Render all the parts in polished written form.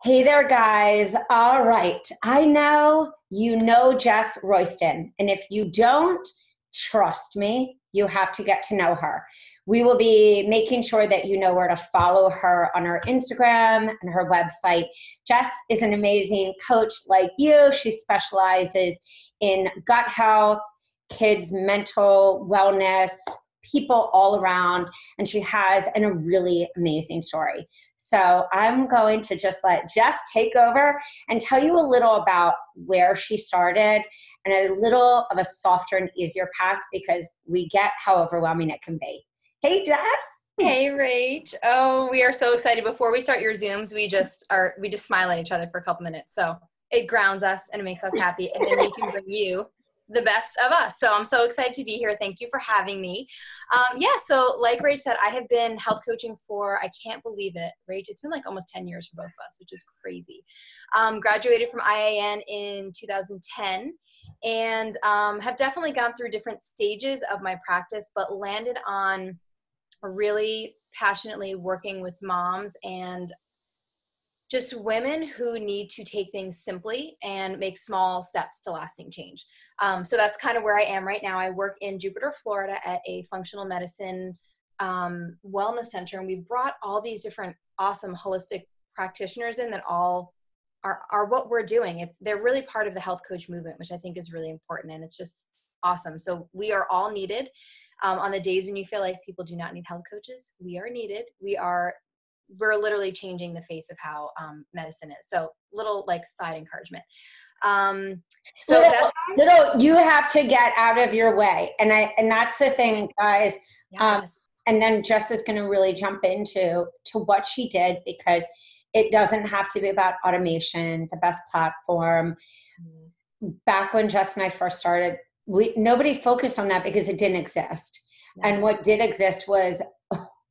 Hey there, guys. All right. I know you know Jess Royston. And if you don't, trust me, you have to get to know her. We will be making sure that you know where to follow her on her Instagram and her website. Jess is an amazing coach like you. She specializes in gut health, kids' mental wellness, people all around, and she has a really amazing story. So I'm going to just let Jess take over and tell you a little about where she started and a little of a softer and easier path because we get how overwhelming it can be. Hey, Jess. Hey, Rach. Oh, we are so excited. Before we start your Zooms, we just smile at each other for a couple minutes. So it grounds us and it makes us happy. And then we can bring you the best of us. So I'm so excited to be here. Thank you for having me. So like Rach said, I have been health coaching for, I can't believe it, Rach, it's been like almost 10 years for both of us, which is crazy. Graduated from IIN in 2010 and have definitely gone through different stages of my practice, but landed on really passionately working with moms and just women who need to take things simply and make small steps to lasting change. So that's kind of where I am right now. I work in Jupiter, Florida at a functional medicine wellness center. And we brought all these different awesome holistic practitioners in that all are what we're doing. They're really part of the health coach movement, which I think is really important. And it's just awesome. So we are all needed. On the days when you feel like people do not need health coaches, we are needed. We're literally changing the face of how medicine is. So little like side encouragement. You have to get out of your way. And that's the thing, guys. Yes. And then Jess is going to really jump into what she did because it doesn't have to be about automation, the best platform. Mm-hmm. Back when Jess and I first started, nobody focused on that because it didn't exist. No. And what did exist was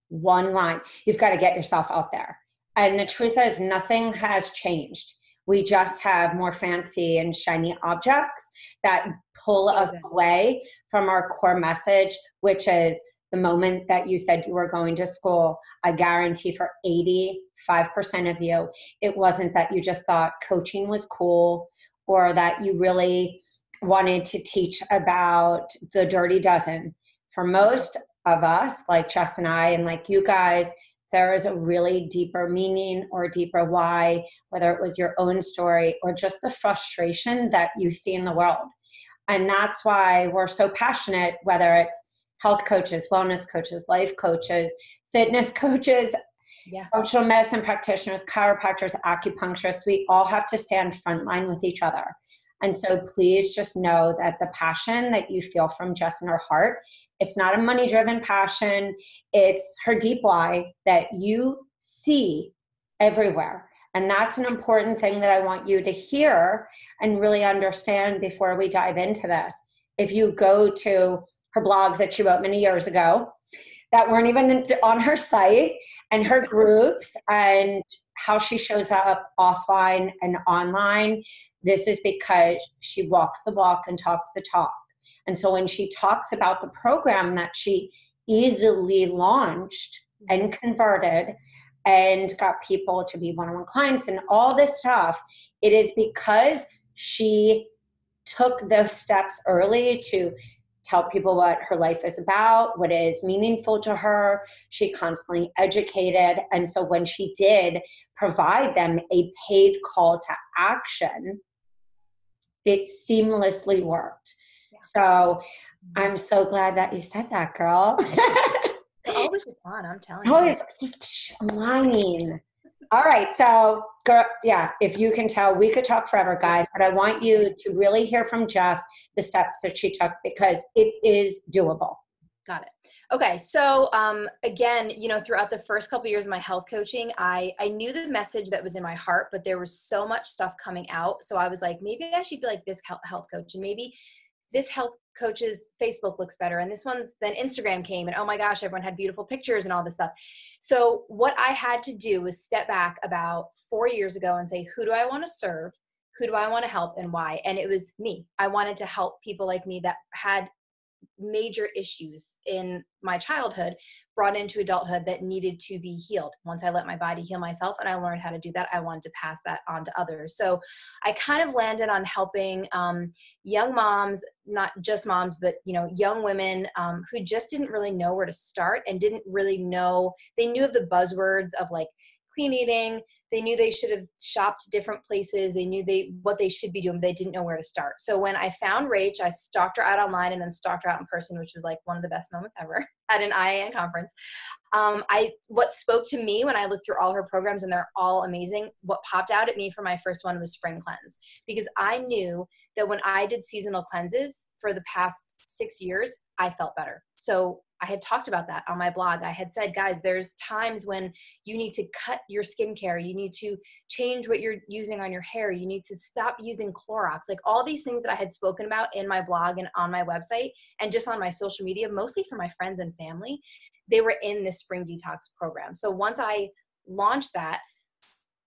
one line. You've got to get yourself out there. And the truth is nothing has changed. We just have more fancy and shiny objects that pull us away from our core message, which is the moment that you said you were going to school. I guarantee for 85% of you, it wasn't that you just thought coaching was cool or that you really wanted to teach about the dirty dozen. For most of us, like Jess and I, and like you guys, there is a really deeper meaning or deeper why, whether it was your own story or just the frustration that you see in the world. And that's why we're so passionate, whether it's health coaches, wellness coaches, life coaches, fitness coaches, functional medicine practitioners, chiropractors, acupuncturists, we all have to stand frontline with each other. And so please just know that the passion that you feel from Jess in her heart, it's not a money-driven passion. It's her deep why that you see everywhere. And that's an important thing that I want you to hear and really understand before we dive into this. If you go to her blogs that she wrote many years ago that weren't even on her site and her groups and how she shows up offline and online, this is because she walks the walk and talks the talk. And so when she talks about the program that she easily launched and converted and got people to be one-on-one clients and all this stuff, it is because she took those steps early to tell people what her life is about, what is meaningful to her. She constantly educated. And so when she did provide them a paid call to action, it seamlessly worked. Yeah. So I'm so glad that you said that, girl. Always fun, I'm telling you. Always just whining. All right, so girl, if you can tell, we could talk forever, guys, but I want you to really hear from Jess the steps that she took because it is doable. Got it. Okay, so again, throughout the first couple of years of my health coaching, I knew the message that was in my heart, but there was so much stuff coming out. So I was like, maybe I should be like this health coach, and maybe this health coach's Facebook looks better. And then Instagram came and oh my gosh, everyone had beautiful pictures and all this stuff. So what I had to do was step back about 4 years ago and say, who do I want to serve? Who do I want to help and why? And it was me. I wanted to help people like me that had major issues in my childhood brought into adulthood that needed to be healed. Once I let my body heal myself and I learned how to do that, I wanted to pass that on to others. So I kind of landed on helping young moms, not just moms, but, you know, young women who just didn't really know where to start and didn't really know, they knew of the buzzwords of like clean eating. They knew they should have shopped different places. They knew what they should be doing, but they didn't know where to start. So when I found Rach, I stalked her out online and then stalked her out in person, which was like one of the best moments ever at an IIN conference. What spoke to me when I looked through all her programs, and they're all amazing, what popped out at me for my first one was Spring Cleanse, because I knew that when I did seasonal cleanses for the past 6 years, I felt better. So I had talked about that on my blog. I had said, guys, there's times when you need to cut your skincare. You need to change what you're using on your hair. You need to stop using Clorox. Like all these things that I had spoken about in my blog and on my website and just on my social media, mostly for my friends and family, they were in this Spring Detox program. So once I launched that,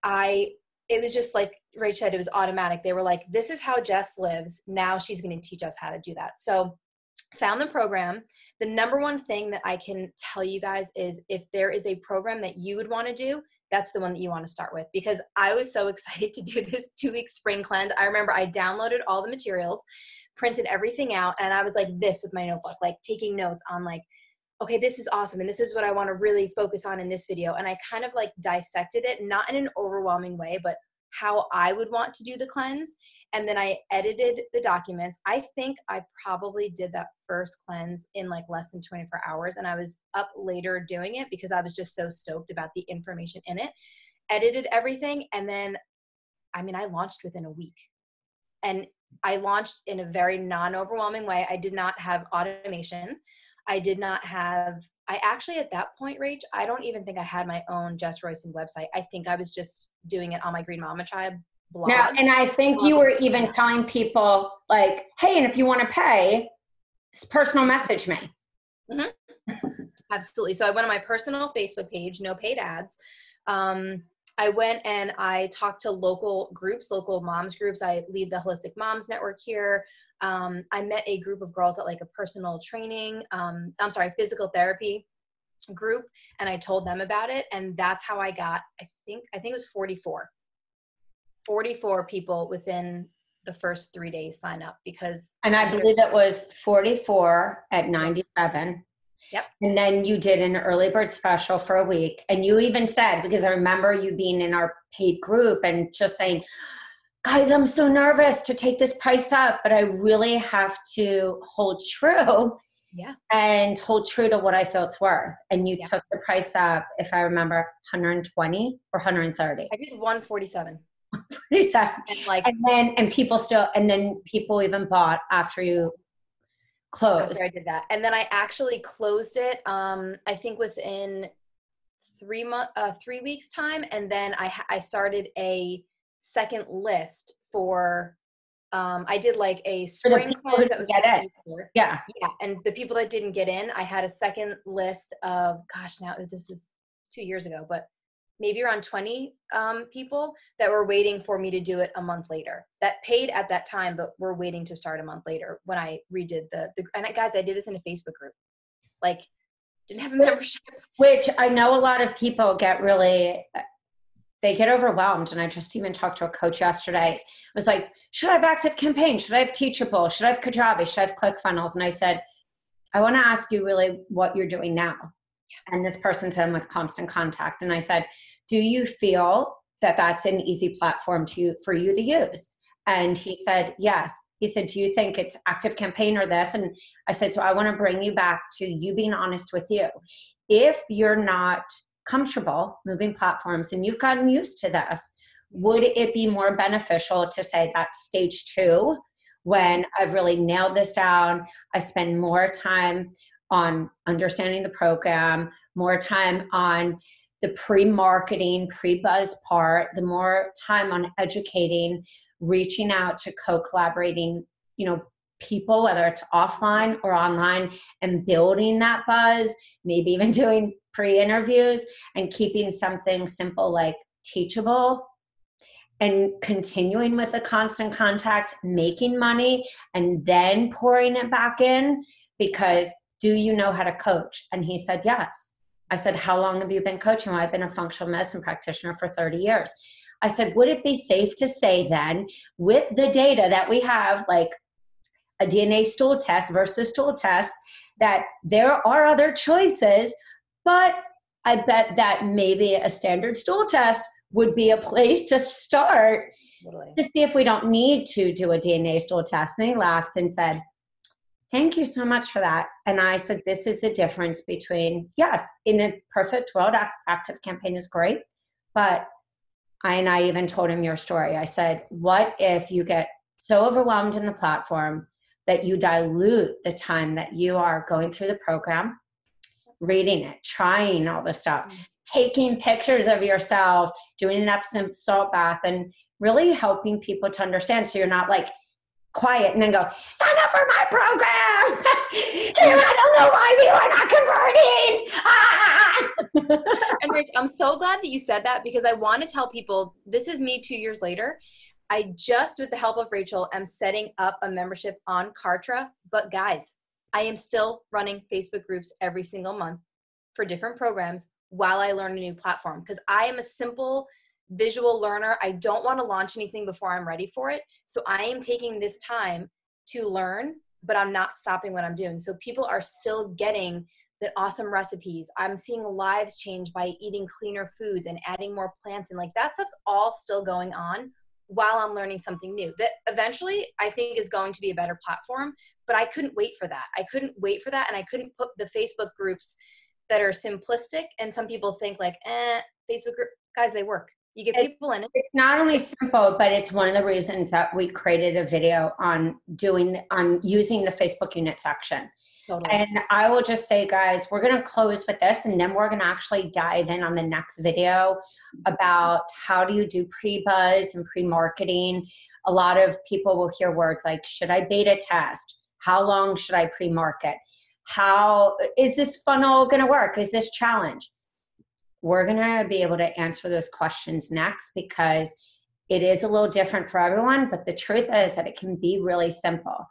it was just like Rach said, it was automatic. They were like, this is how Jess lives. Now she's going to teach us how to do that. So found the program. The number one thing that I can tell you guys is if there is a program that you would want to do, that's the one that you want to start with, because I was so excited to do this 2-week spring cleanse. I remember I downloaded all the materials, printed everything out, and I was like this with my notebook, like taking notes on like, okay, this is awesome. And this is what I want to really focus on in this video. And I kind of like dissected it, not in an overwhelming way, but how I would want to do the cleanse. And then I edited the documents. I think I probably did that first cleanse in like less than 24 hours. And I was up later doing it because I was just so stoked about the information in it. Edited everything. And then, I mean, I launched within a week. And I launched in a very non-overwhelming way. I did not have automation. I actually at that point, Rach, I don't even think I had my own Jess Royston website. I think I was just doing it on my Green Mama Tribe blog. Now, and I think you were even telling people like, hey, and if you want to pay, personal message me. Mm-hmm. Absolutely. So I went on my personal Facebook page, no paid ads. I went and I talked to local groups, local moms groups. I lead the Holistic Moms Network here. I met a group of girls at like a personal training, physical therapy group. And I told them about it. And that's how I got, I think it was 44 people within the first 3 days sign up because. And I believe it was 44 at 97. Yep. And then you did an early bird special for a week. And you even said, because I remember you being in our paid group and just saying, guys, I'm so nervous to take this price up, but I really have to hold true. Yeah. And hold true to what I feel it's worth. And you took the price up, if I remember, 120 or 130. I did 147. 147. And then people even bought after you closed. After I did that. And then I actually closed it, I think within 3 weeks time. And then I started a second list for, I did like a spring cleanse that was yeah. And the people that didn't get in, I had a second list of, now this was 2 years ago, but maybe around 20 people that were waiting for me to do it a month later, that paid at that time, but were waiting to start a month later when I redid guys, I did this in a Facebook group, like didn't have a membership. Which I know a lot of people they get overwhelmed. And I just even talked to a coach yesterday. It was like, should I have Active Campaign? Should I have Teachable? Should I have Kajabi? Should I have ClickFunnels? And I said, I want to ask you really what you're doing now. And this person said, I'm with Constant Contact. And I said, do you feel that that's an easy platform for you to use? And he said, yes. He said, do you think it's Active Campaign or this? And I said, so I want to bring you back to you being honest with you. If you're not comfortable moving platforms and you've gotten used to this, would it be more beneficial to say that stage 2, when I've really nailed this down, I spend more time on understanding the program, more time on the pre-marketing, pre-buzz part, the more time on educating, reaching out to co-collaborating, people, whether it's offline or online, and building that buzz, maybe even doing pre-interviews and keeping something simple like Teachable and continuing with the constant contact, making money, and then pouring it back in? Because do you know how to coach? And he said, yes. I said, how long have you been coaching? Well, I've been a functional medicine practitioner for 30 years. I said, would it be safe to say then, with the data that we have, like a DNA stool test versus stool test, that there are other choices, but I bet that maybe a standard stool test would be a place to start to see if we don't need to do a DNA stool test. And he laughed and said, thank you so much for that. And I said, this is the difference between, yes, in a perfect world, active campaign is great, but I even told him your story. I said, what if you get so overwhelmed in the platform that you dilute the time that you are going through the program, reading it, trying all the stuff, taking pictures of yourself, doing an Epsom salt bath, and really helping people to understand, so you're not like quiet and then go, sign up for my program. I don't know why you are not converting. And Rich, I'm so glad that you said that, because I want to tell people, this is me 2 years later. I just, with the help of Rachel, am setting up a membership on Kartra. But guys, I am still running Facebook groups every single month for different programs while I learn a new platform, because I am a simple visual learner. I don't want to launch anything before I'm ready for it. So I am taking this time to learn, but I'm not stopping what I'm doing. So people are still getting the awesome recipes. I'm seeing lives change by eating cleaner foods and adding more plants, and like that stuff's all still going on while I'm learning something new that eventually I think is going to be a better platform. But I couldn't wait for that. I couldn't wait for that. And I couldn't put the Facebook groups that are simplistic. And some people think like, Facebook group, guys, they work. You get people in it. It's not only simple, but it's one of the reasons that we created a video on using the Facebook unit section. Totally. And I will just say, guys, we're going to close with this, and then we're going to actually dive in on the next video about how do you do pre-buzz and pre-marketing. A lot of people will hear words like, should I beta test? How long should I pre-market? How is this funnel going to work? Is this challenge? We're going to be able to answer those questions next, because it is a little different for everyone, but the truth is that it can be really simple.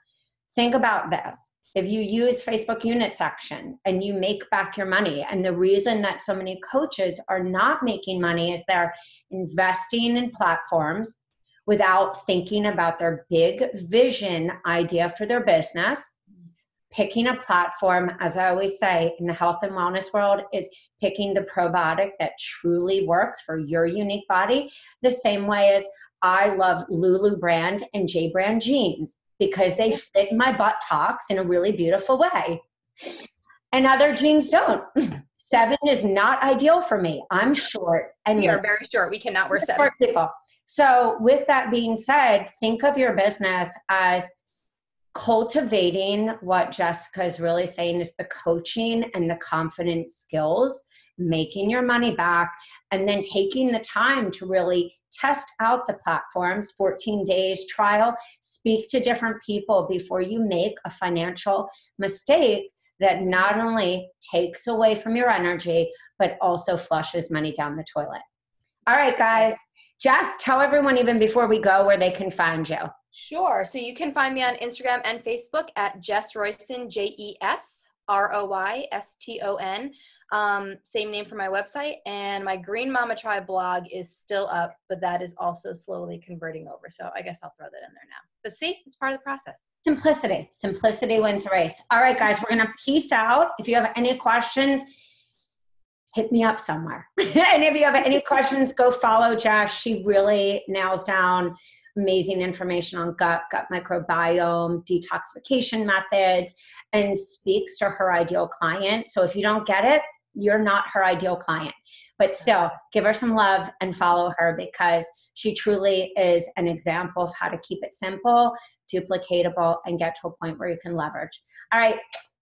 Think about this. If you use Facebook unit section and you make back your money, and the reason that so many coaches are not making money is they're investing in platforms without thinking about their big vision idea for their business. Picking a platform, as I always say, in the health and wellness world, is picking the probiotic that truly works for your unique body. The same way as I love Lulu brand and J brand jeans, because they fit my buttocks in a really beautiful way. And other jeans don't. 7 is not ideal for me. I'm short. And we are very short. We cannot wear 7. People. So with that being said, think of your business as cultivating what Jessica is really saying is the coaching and the confidence skills, making your money back, and then taking the time to really test out the platforms, 14 days trial, speak to different people before you make a financial mistake that not only takes away from your energy, but also flushes money down the toilet. All right, guys. Jess, tell everyone, even before we go, where they can find you. Sure. So you can find me on Instagram and Facebook at Jess Royston, JessRoyston. Same name for my website. And my Green Mama Tribe blog is still up, but that is also slowly converting over. So I guess I'll throw that in there now. But see, it's part of the process. Simplicity. Simplicity wins the race. All right, guys, we're going to peace out. If you have any questions, hit me up somewhere. And if you have any questions, go follow Jess. She really nails down amazing information on gut microbiome, detoxification methods, and speaks to her ideal client. So if you don't get it, you're not her ideal client. But still, give her some love and follow her, because she truly is an example of how to keep it simple, duplicatable, and get to a point where you can leverage. All right.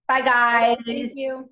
Bye, guys. Thank you.